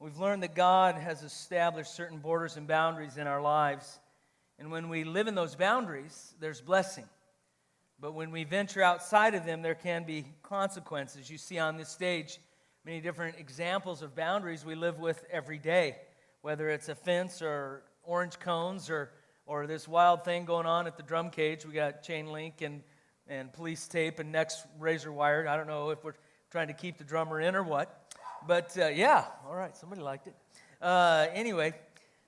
We've learned that God has established certain borders and boundaries in our lives. And when we live in those boundaries, there's blessing. But when we venture outside of them, there can be consequences. You see on this stage many different examples of boundaries we live with every day, whether it's a fence or orange cones or this wild thing going on at the drum cage. We got chain link and police tape and next razor wire. I don't know if we're trying to keep the drummer in or what. But yeah, all right, somebody liked it. Anyway,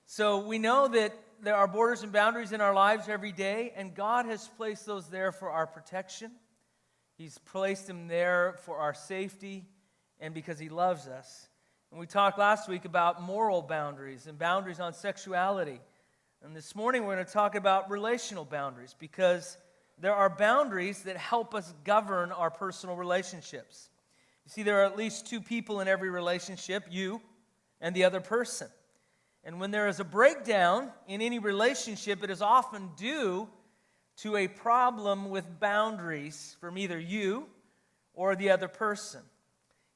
so we know that there are borders and boundaries in our lives every day, and God has placed those there for our protection. He's placed them there for our safety and because He loves us. And we talked last week about moral boundaries and boundaries on sexuality. And this morning we're going to talk about relational boundaries because there are boundaries that help us govern our personal relationships. You see, there are at least two people in every relationship, you and the other person. And when there is a breakdown in any relationship, it is often due to a problem with boundaries from either you or the other person.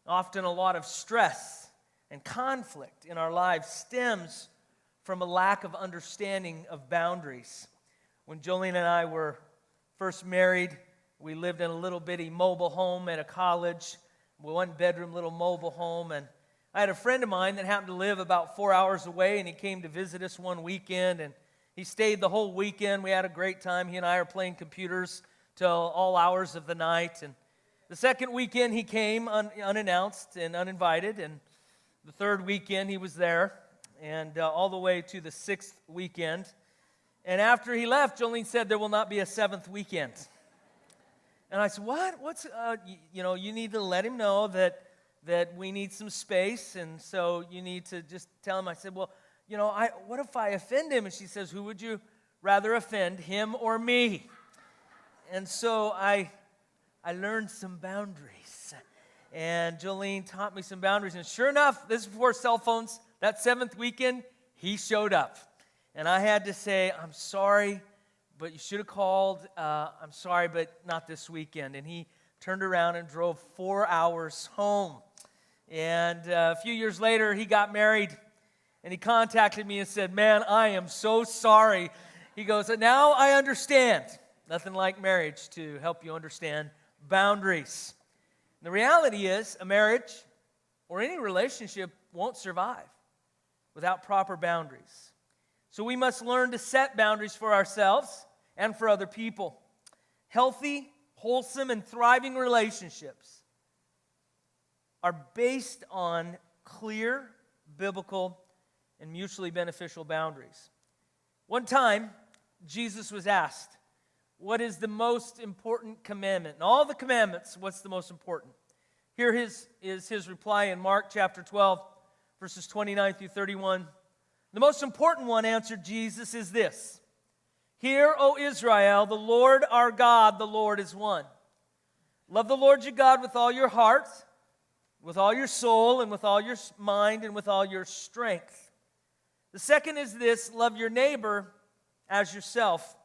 Often a lot of stress and conflict in our lives stems from a lack of understanding of boundaries. When Jolene and I were first married, we lived in a little bitty mobile home at a college, one-bedroom little mobile home, and I had a friend of mine that happened to live about 4 hours away, and he came to visit us one weekend, and he stayed the whole weekend. We had a great time. He and I are playing computers till all hours of the night, and the second weekend he came unannounced and uninvited, and the third weekend he was there, and all the way to the sixth weekend. And after he left, Jolene said, "There will not be a seventh weekend." And I said, "What? What's, you need to let him know that we need some space, and so you need to just tell him." I said, "Well, what if I offend him?" And she says, "Who would you rather offend, him or me?" And so I learned some boundaries. And Jolene taught me some boundaries. And sure enough, this is before cell phones, that seventh weekend, he showed up. And I had to say, "I'm sorry, but you should have called. I'm sorry, but not this weekend." And he turned around and drove 4 hours home. And a few years later, he got married. And he contacted me and said, "Man, I am so sorry." He goes, "Now I understand." Nothing like marriage to help you understand boundaries. And the reality is, a marriage or any relationship won't survive without proper boundaries. So we must learn to set boundaries for ourselves and for other people. Healthy, wholesome, and thriving relationships are based on clear, biblical, and mutually beneficial boundaries. One time, Jesus was asked, "What is the most important commandment?" And all the commandments, what's the most important? Here is his reply in Mark chapter 12, verses 29 through 31. "The most important one," answered Jesus, "is this. Hear, O Israel, the Lord our God, the Lord is one. Love the Lord your God with all your heart, with all your soul, and with all your mind, and with all your strength. The second is this, love your neighbor as yourself.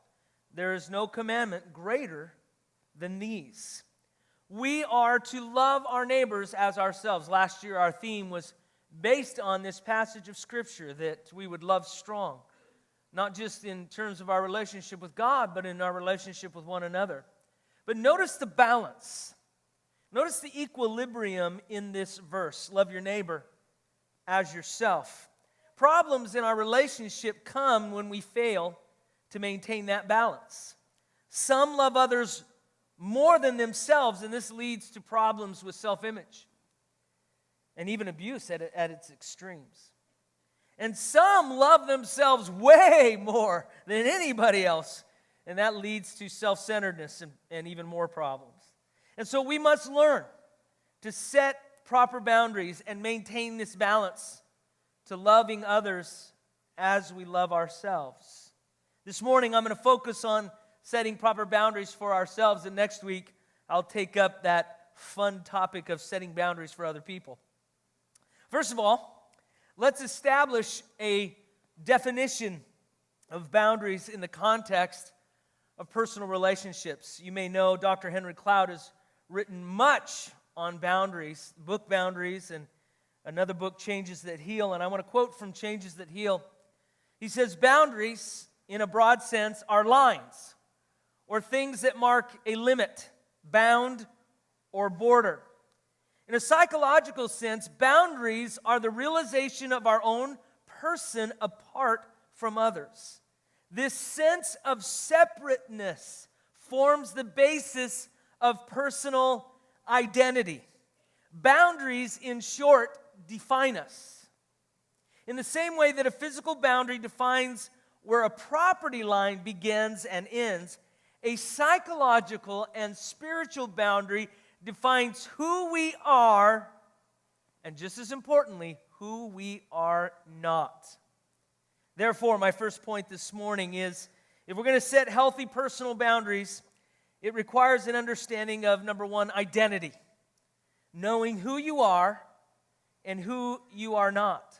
There is no commandment greater than these." We are to love our neighbors as ourselves. Last year our theme was based on this passage of Scripture, that we would love strong, not just in terms of our relationship with God, but in our relationship with one another. But notice the balance. Notice the equilibrium in this verse. Love your neighbor as yourself. Problems in our relationship come when we fail to maintain that balance. Some love others more than themselves, and this leads to problems with self-image and even abuse at its extremes. And some love themselves way more than anybody else, and that leads to self-centeredness and even more problems. And so we must learn to set proper boundaries and maintain this balance to loving others as we love ourselves. This morning I'm going to focus on setting proper boundaries for ourselves, and next week I'll take up that fun topic of setting boundaries for other people. First of all, let's establish a definition of boundaries in the context of personal relationships. You may know Dr. Henry Cloud has written much on boundaries, book boundaries, and Another book, Changes That Heal, and I want to quote from Changes That Heal. He says, boundaries, in a broad sense, are lines or things that mark a limit, bound or border. In a psychological sense, boundaries are the realization of our own person apart from others. This sense of separateness forms the basis of personal identity. Boundaries, in short, define us. In the same way that a physical boundary defines where a property line begins and ends, a psychological and spiritual boundary defines who we are, and just as importantly, who we are not. Therefore, my first point this morning is, if we're going to set healthy personal boundaries, it requires an understanding of, number one, identity. Knowing who you are and who you are not.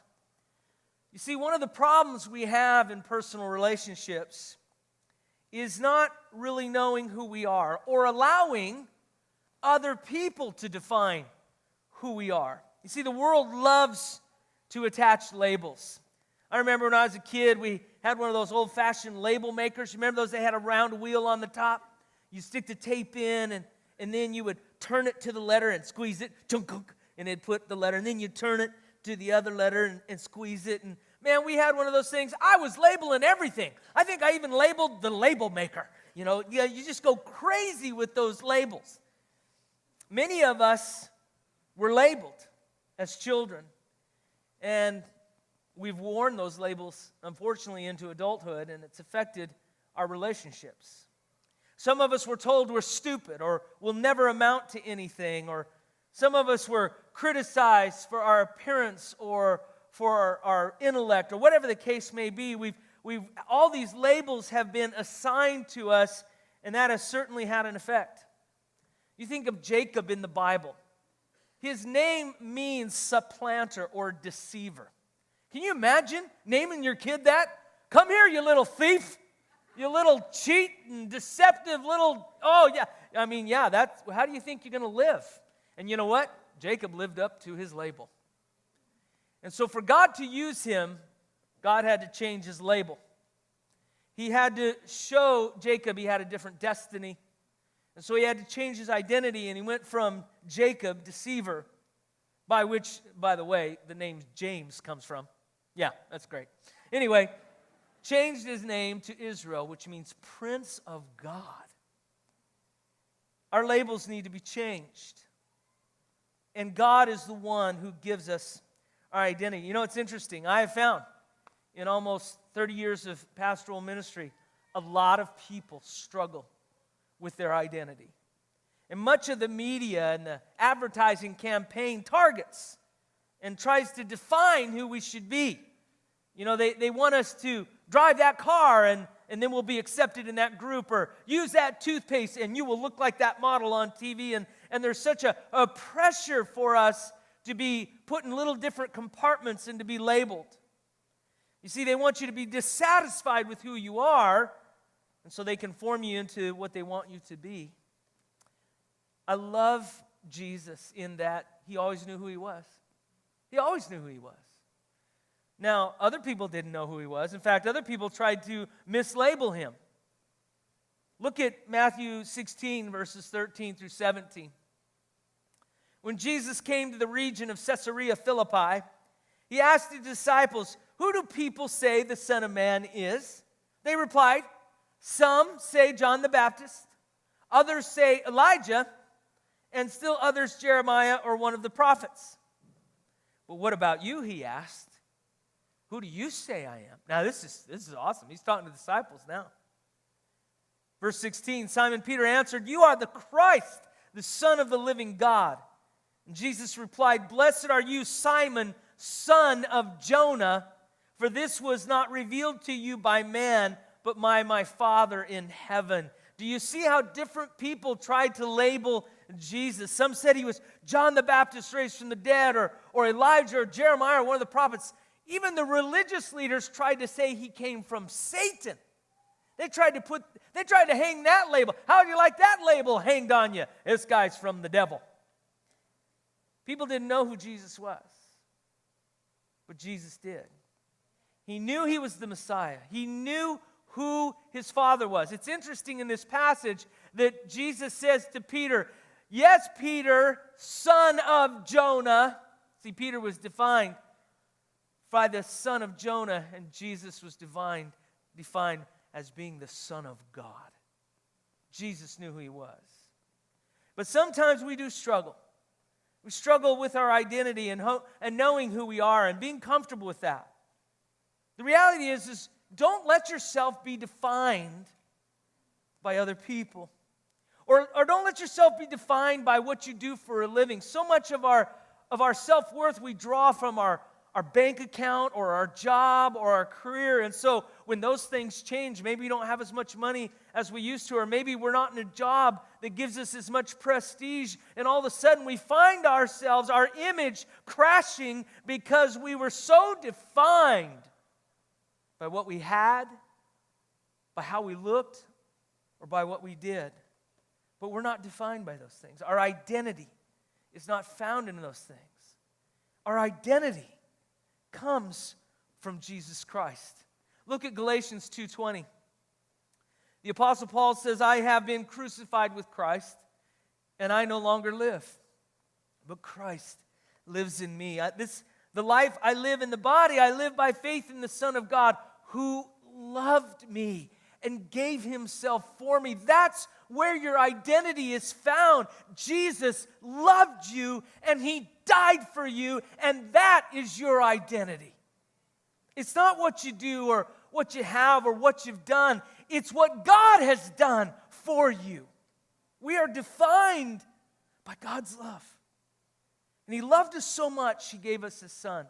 You see, one of the problems we have in personal relationships is not really knowing who we are or allowing other people to define who we are. You see, the world loves to attach labels. I remember when I was a kid, we had one of those old-fashioned label makers. You remember those? They had a round wheel on the top. You stick the tape in, and then you would turn it to the letter and squeeze it, and it'd put the letter. And then you turn it to the other letter and squeeze it. And man, we had one of those things. I was labeling everything. I think I even labeled the label maker. You know, you just go crazy with those labels. Many of us were labeled as children, and we've worn those labels, unfortunately, into adulthood, and it's affected our relationships. Some of us were told we're stupid or will never amount to anything, or some of us were criticized for our appearance or for our intellect, or whatever the case may be. All these labels have been assigned to us, and that has certainly had an effect. You think of Jacob in the Bible. His name means supplanter or deceiver. Can you imagine naming your kid that? Come here, you little thief. You little cheat and deceptive little, that's, how do you think you're going to live? And you know what? Jacob lived up to his label. And so for God to use him, God had to change his label. He had to show Jacob he had a different destiny. And so he had to change his identity, and he went from Jacob, deceiver, by which, by the way, the name James comes from. Yeah, that's great. Anyway, changed his name to Israel, which means Prince of God. Our labels need to be changed. And God is the one who gives us our identity. You know, it's interesting. I have found in almost 30 years of pastoral ministry, a lot of people struggle with their identity. And much of the media and the advertising campaign targets and tries to define who we should be. You know, they want us to drive that car and then we'll be accepted in that group, or use that toothpaste and you will look like that model on TV. And there's such a pressure for us to be put in little different compartments and to be labeled. You see, they want you to be dissatisfied with who you are, and so they can form you into what they want you to be. I love Jesus in that he always knew who he was. He always knew who he was. Now, other people didn't know who he was. In fact, other people tried to mislabel him. Look at Matthew 16, verses 13 through 17. When Jesus came to the region of Caesarea Philippi, he asked his disciples, "Who do people say the Son of Man is?" They replied, "Some say John the Baptist, others say Elijah, and still others Jeremiah or one of the prophets." "But what about you?" he asked. "Who do you say I am?" Now this is awesome. He's talking to the disciples now. Verse 16, Simon Peter answered, "You are the Christ, the Son of the living God." And Jesus replied, "Blessed are you, Simon, son of Jonah, for this was not revealed to you by man, but by my Father in heaven." Do you see how different people tried to label Jesus? Some said he was John the Baptist raised from the dead, or Elijah, or Jeremiah, or one of the prophets. Even the religious leaders tried to say he came from Satan. They tried to hang that label. How do you like that label hanged on you? This guy's from the devil. People didn't know who Jesus was. But Jesus did. He knew he was the Messiah. He knew who his Father was. It's interesting in this passage that Jesus says to Peter, "Yes, Peter, son of Jonah." See, Peter was defined by the son of Jonah, and Jesus was defined as being the Son of God. Jesus knew who he was. But sometimes we do struggle. We struggle with our identity and knowing who we are and being comfortable with that. The reality is don't let yourself be defined by other people. Or don't let yourself be defined by what you do for a living. So much of our self-worth we draw from our bank account or our job or our career. And so when those things change, maybe we don't have as much money as we used to, or maybe we're not in a job that gives us as much prestige, and all of a sudden we find ourselves, our image crashing because we were so defined by what we had, by how we looked, or by what we did. But we're not defined by those things. Our identity is not found in those things. Our identity comes from Jesus Christ. Look at Galatians 2:20. The Apostle Paul says, "I have been crucified with Christ, and I no longer live, but Christ lives in me. The life I live in the body, I live by faith in the Son of God, who loved me and gave himself for me." That's where your identity is found. Jesus loved you, and he died for you, and that is your identity. It's not what you do or what you have or what you've done. It's what God has done for you. We are defined by God's love. And he loved us so much, he gave us his Son.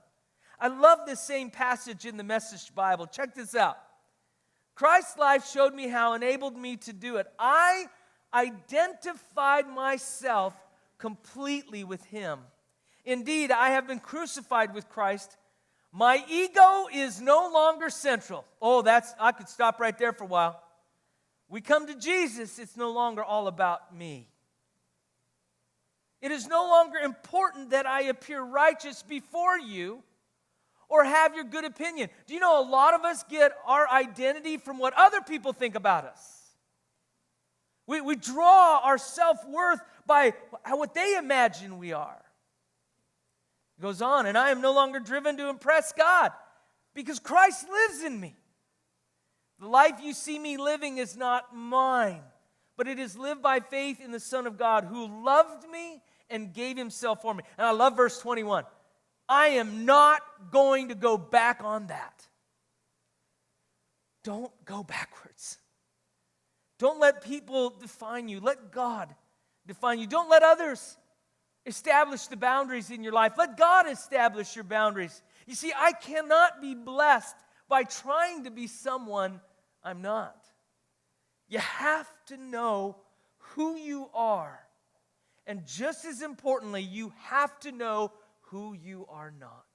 I love this same passage in the Message Bible. Check this out. Christ's life showed me how, enabled me to do it. I identified myself completely with him. Indeed, I have been crucified with Christ. My ego is no longer central. I could stop right there for a while. We come to Jesus, it's no longer all about me. It is no longer important that I appear righteous before you or have your good opinion. Do you know a lot of us get our identity from what other people think about us? We draw our self-worth by what they imagine we are. It goes on, "And I am no longer driven to impress God because Christ lives in me. The life you see me living is not mine, but it is lived by faith in the Son of God who loved me and gave himself for me." And I love verse 21. I am not going to go back on that. Don't go backwards. Don't let people define you. Let God define you. Don't let others establish the boundaries in your life. Let God establish your boundaries. You see, I cannot be blessed by trying to be someone I'm not. You have to know who you are. And just as importantly, you have to know who you are not.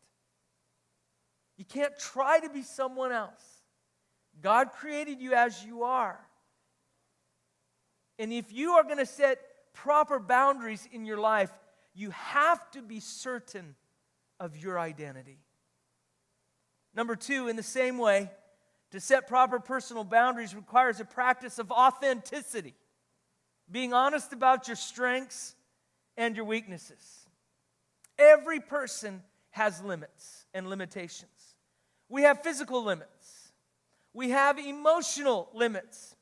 You can't try to be someone else. God created you as you are. And if you are going to set proper boundaries in your life, you have to be certain of your identity. Number two, in the same way, to set proper personal boundaries requires a practice of authenticity. Being honest about your strengths and your weaknesses. Every person has limits and limitations. We have physical limits. We have emotional limits.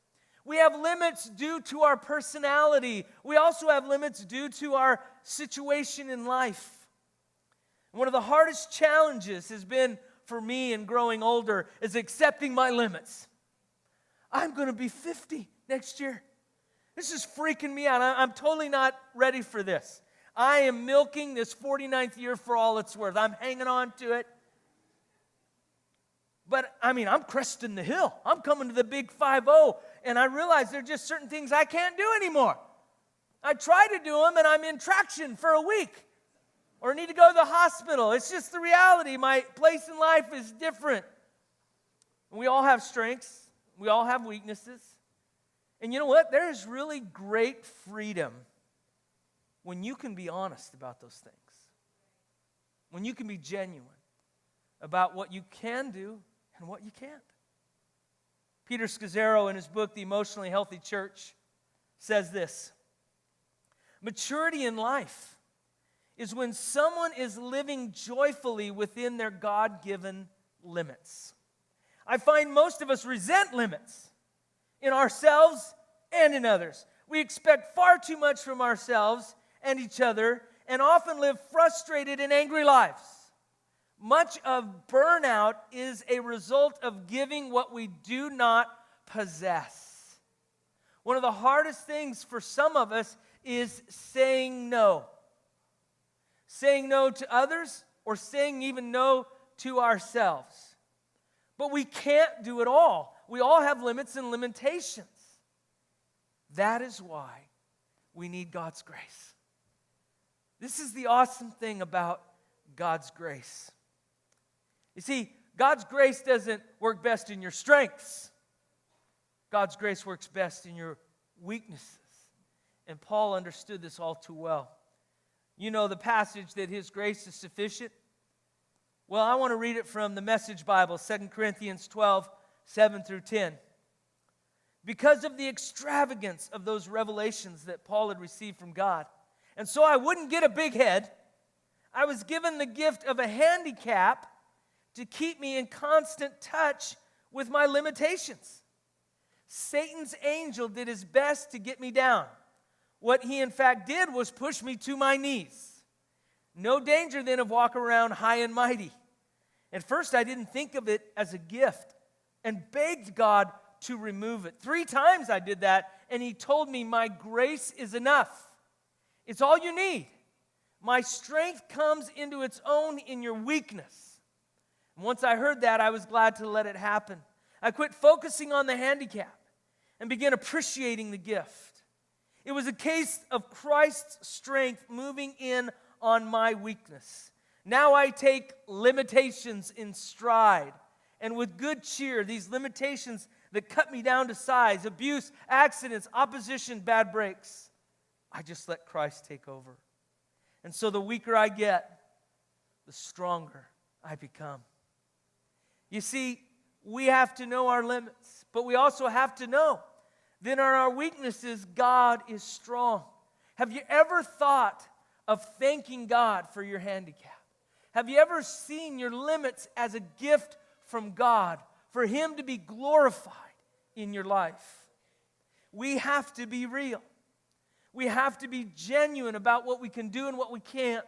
We have limits due to our personality. We also have limits due to our situation in life. One of the hardest challenges has been for me in growing older is accepting my limits. I'm going to be 50 next year. This is freaking me out. I'm totally not ready for this. I am milking this 49th year for all it's worth. I'm hanging on to it. But, I'm cresting the hill. I'm coming to the big 5-0, and I realize there are just certain things I can't do anymore. I try to do them, and I'm in traction for a week, or need to go to the hospital. It's just the reality. My place in life is different. We all have strengths. We all have weaknesses. And you know what? There is really great freedom when you can be honest about those things, when you can be genuine about what you can do and what you can't. Peter Scazzaro, in his book, The Emotionally Healthy Church, says this: maturity in life is when someone is living joyfully within their God-given limits. I find most of us resent limits in ourselves and in others. We expect far too much from ourselves and each other and often live frustrated and angry lives. Much of burnout is a result of giving what we do not possess. One of the hardest things for some of us is saying no. Saying no to others or saying even no to ourselves. But we can't do it all. We all have limits and limitations. That is why we need God's grace. This is the awesome thing about God's grace. You see, God's grace doesn't work best in your strengths. God's grace works best in your weaknesses. And Paul understood this all too well. You know the passage that his grace is sufficient? Well, I want to read it from the Message Bible, 2 Corinthians 12, 7 through 10. Because of the extravagance of those revelations that Paul had received from God, and so I wouldn't get a big head, I was given the gift of a handicap to keep me in constant touch with my limitations. Satan's angel did his best to get me down. What he in fact did was push me to my knees. No danger then of walking around high and mighty. At first I didn't think of it as a gift and begged God to remove it. 3 times I did that, and he told me, my grace is enough. It's all you need. My strength comes into its own in your weakness. And once I heard that, I was glad to let it happen. I quit focusing on the handicap and began appreciating the gift. It was a case of Christ's strength moving in on my weakness. Now I take limitations in stride, and with good cheer, these limitations that cut me down to size, abuse, accidents, opposition, bad breaks, I just let Christ take over. And so the weaker I get, the stronger I become. You see, we have to know our limits, but we also have to know that in our weaknesses, God is strong. Have you ever thought of thanking God for your handicap? Have you ever seen your limits as a gift from God for Him to be glorified in your life? We have to be real. We have to be genuine about what we can do and what we can't.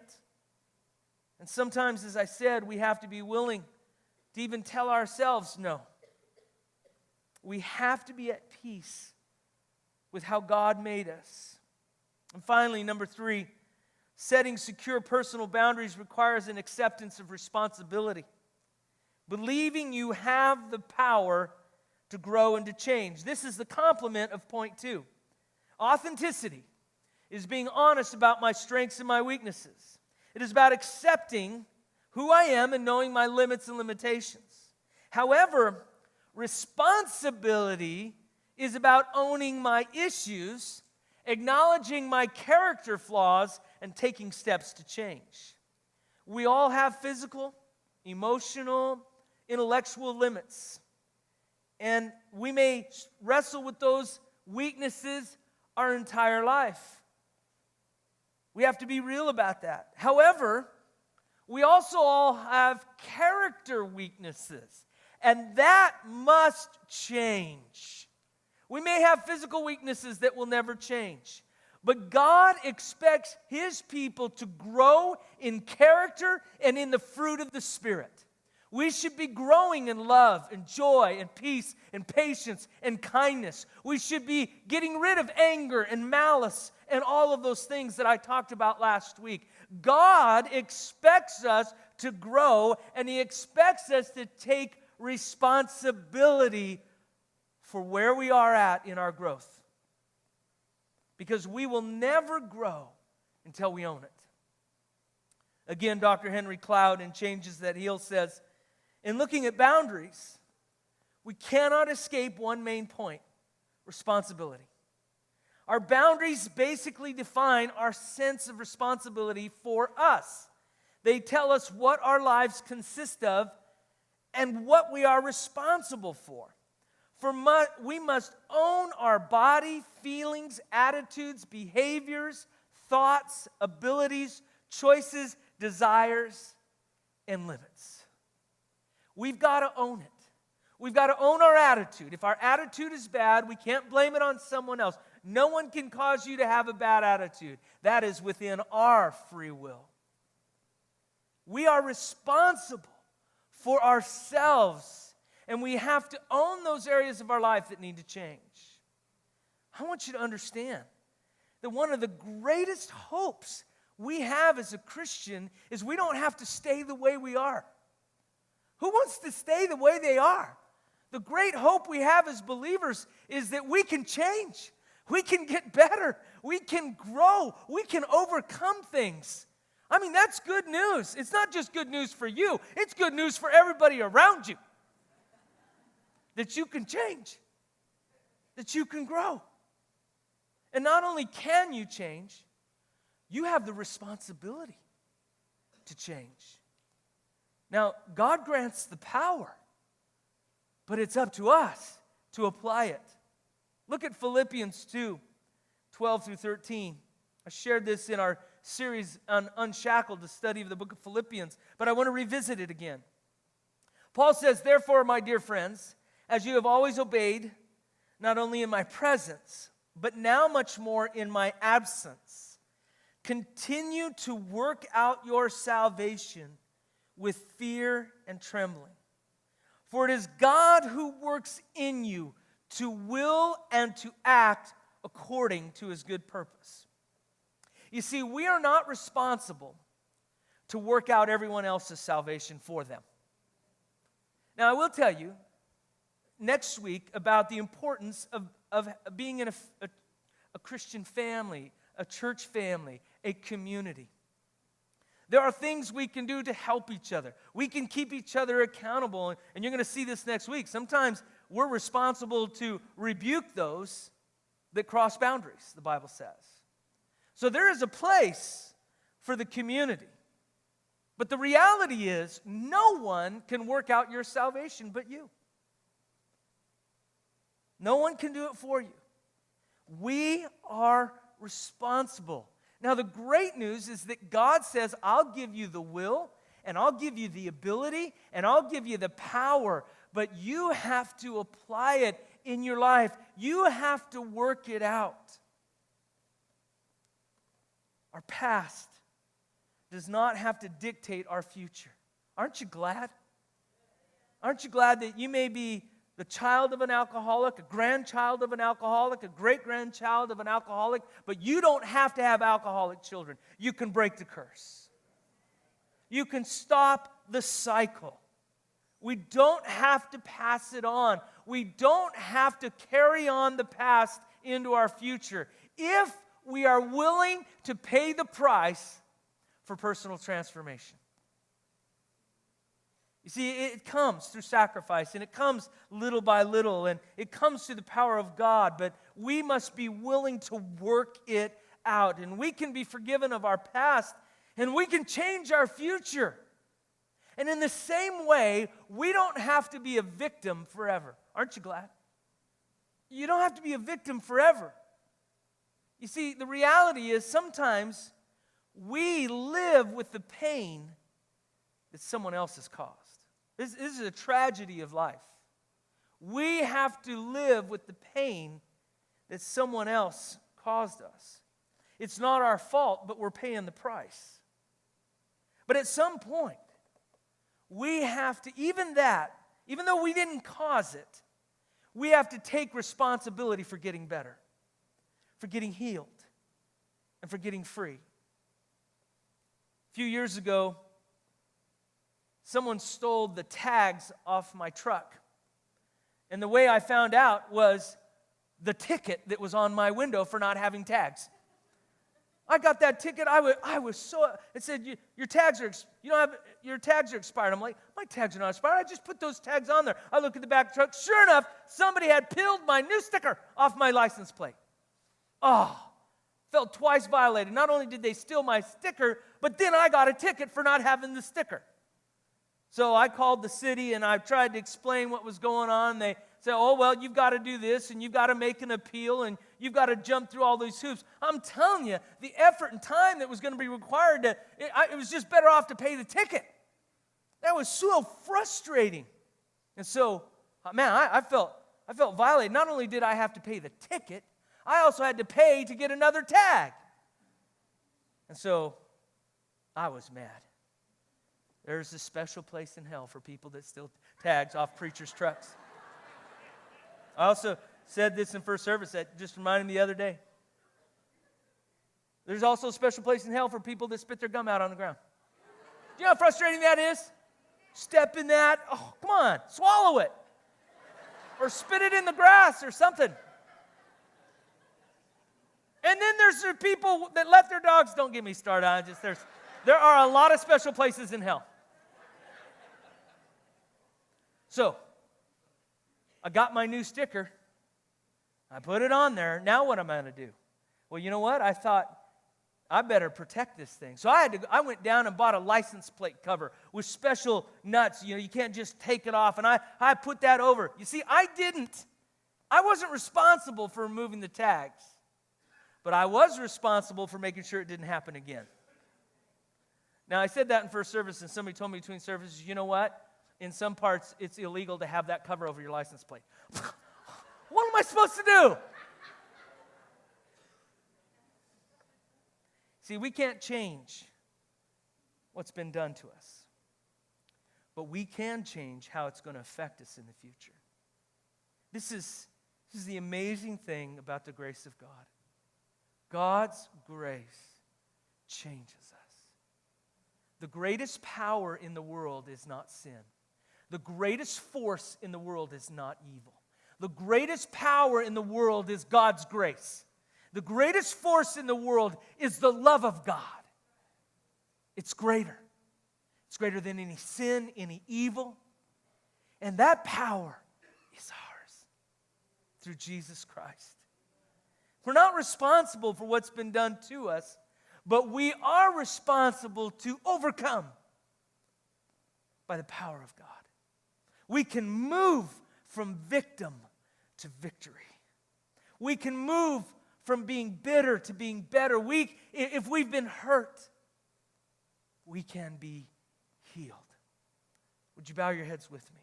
And sometimes, as I said, we have to be willing to even tell ourselves no. We have to be at peace with how God made us. And finally, number 3, setting secure personal boundaries requires an acceptance of responsibility. Believing you have the power to grow and to change. This is the complement of point 2. Authenticity is being honest about my strengths and my weaknesses. It is about accepting who I am and knowing my limits and limitations. However, responsibility is about owning my issues, acknowledging my character flaws, and taking steps to change. We all have physical, emotional, intellectual limits. And we may wrestle with those weaknesses our entire life. We have to be real about that. However, we also all have character weaknesses, and that must change. We may have physical weaknesses that will never change, but God expects His people to grow in character and in the fruit of the Spirit. We should be growing in love and joy and peace and patience and kindness. We should be getting rid of anger and malice and all of those things that I talked about last week. God expects us to grow, and He expects us to take responsibility for where we are at in our growth. Because we will never grow until we own it. Again, Dr. Henry Cloud in Changes That Heal says, in looking at boundaries, we cannot escape one main point: responsibility. Our boundaries basically define our sense of responsibility for us. They tell us what our lives consist of and what we are responsible for. We must own our body, feelings, attitudes, behaviors, thoughts, abilities, choices, desires, and limits. We've got to own it. We've got to own our attitude. If our attitude is bad, we can't blame it on someone else. No one can cause you to have a bad attitude. That is within our free will. We are responsible for ourselves, and we have to own those areas of our life that need to change. I want you to understand that one of the greatest hopes we have as a Christian is we don't have to stay the way we are. Who wants to stay the way they are? The great hope we have as believers is that we can change. We can get better. We can grow. We can overcome things. I mean, that's good news. It's not just good news for you. It's good news for everybody around you. That you can change. That you can grow. And not only can you change, you have the responsibility to change. Now, God grants the power, but it's up to us to apply it. Look at Philippians 2, 12 through 13. I shared this in our series on Unshackled, the study of the book of Philippians, but I want to revisit it again. Paul says, "Therefore, my dear friends, as you have always obeyed, not only in my presence, but now much more in my absence, continue to work out your salvation with fear and trembling. For it is God who works in you to will and to act according to his good purpose." You see, we are not responsible to work out everyone else's salvation for them. Now, I will tell you next week about the importance of being in a Christian family, a church family, a community. There are things we can do to help each other. We can keep each other accountable, and you're going to see this next week. Sometimes we're responsible to rebuke those that cross boundaries, the Bible says. So there is a place for the community. But the reality is, no one can work out your salvation but you. No one can do it for you. We are responsible. Now, the great news is that God says, I'll give you the will, and I'll give you the ability, and I'll give you the power, but you have to apply it in your life. You have to work it out. Our past does not have to dictate our future. Aren't you glad? Aren't you glad that you may be the child of an alcoholic, a grandchild of an alcoholic, a great-grandchild of an alcoholic, but you don't have to have alcoholic children. You can break the curse. You can stop the cycle. We don't have to pass it on. We don't have to carry on the past into our future if we are willing to pay the price for personal transformation. You see, it comes through sacrifice, and it comes little by little, and it comes through the power of God, but we must be willing to work it out, and we can be forgiven of our past, and we can change our future. And in the same way, we don't have to be a victim forever. Aren't you glad? You don't have to be a victim forever. You see, the reality is sometimes we live with the pain that someone else has caused. This is a tragedy of life. We have to live with the pain that someone else caused us. It's not our fault, but we're paying the price. But at some point, we have to, even though we didn't cause it, we have to take responsibility for getting better, for getting healed, and for getting free. A few years ago, someone stole the tags off my truck. And the way I found out was the ticket that was on my window for not having tags. I got that ticket. I was so. It said your tags are expired. I'm like, my tags are not expired. I just put those tags on there. I look at the back of the truck. Sure enough, somebody had peeled my new sticker off my license plate. Oh, felt twice violated. Not only did they steal my sticker, but then I got a ticket for not having the sticker. So I called the city and I tried to explain what was going on. They said, oh, well, you've got to do this and you've got to make an appeal and you've got to jump through all these hoops. I'm telling you, the effort and time that was going to be required, it was just better off to pay the ticket. That was so frustrating. And so, man, I felt violated. Not only did I have to pay the ticket, I also had to pay to get another tag. And so I was mad. There's a special place in hell for people that steal tags off preachers' trucks. I also said this in first service that just reminded me the other day. There's also a special place in hell for people that spit their gum out on the ground. Do you know how frustrating that is? Step in that. Oh, come on, swallow it. Or spit it in the grass or something. And then there's the people that let their dogs, don't get me started on it, there are a lot of special places in hell. So, I got my new sticker. I put it on there. Now what am I going to do? Well, you know what? I thought, I better protect this thing. So I went down and bought a license plate cover with special nuts. You know, you can't just take it off. And I put that over. You see, I wasn't responsible for removing the tags. But I was responsible for making sure it didn't happen again. Now, I said that in first service, and somebody told me between services, you know what? In some parts, it's illegal to have that cover over your license plate. What am I supposed to do? See, we can't change what's been done to us. But we can change how it's going to affect us in the future. This is the amazing thing about the grace of God. God's grace changes us. The greatest power in the world is not sin. The greatest force in the world is not evil. The greatest power in the world is God's grace. The greatest force in the world is the love of God. It's greater. It's greater than any sin, any evil. And that power is ours through Jesus Christ. We're not responsible for what's been done to us, but we are responsible to overcome by the power of God. We can move from victim to victory. We can move from being bitter to being better. If we've been hurt, we can be healed. Would you bow your heads with me?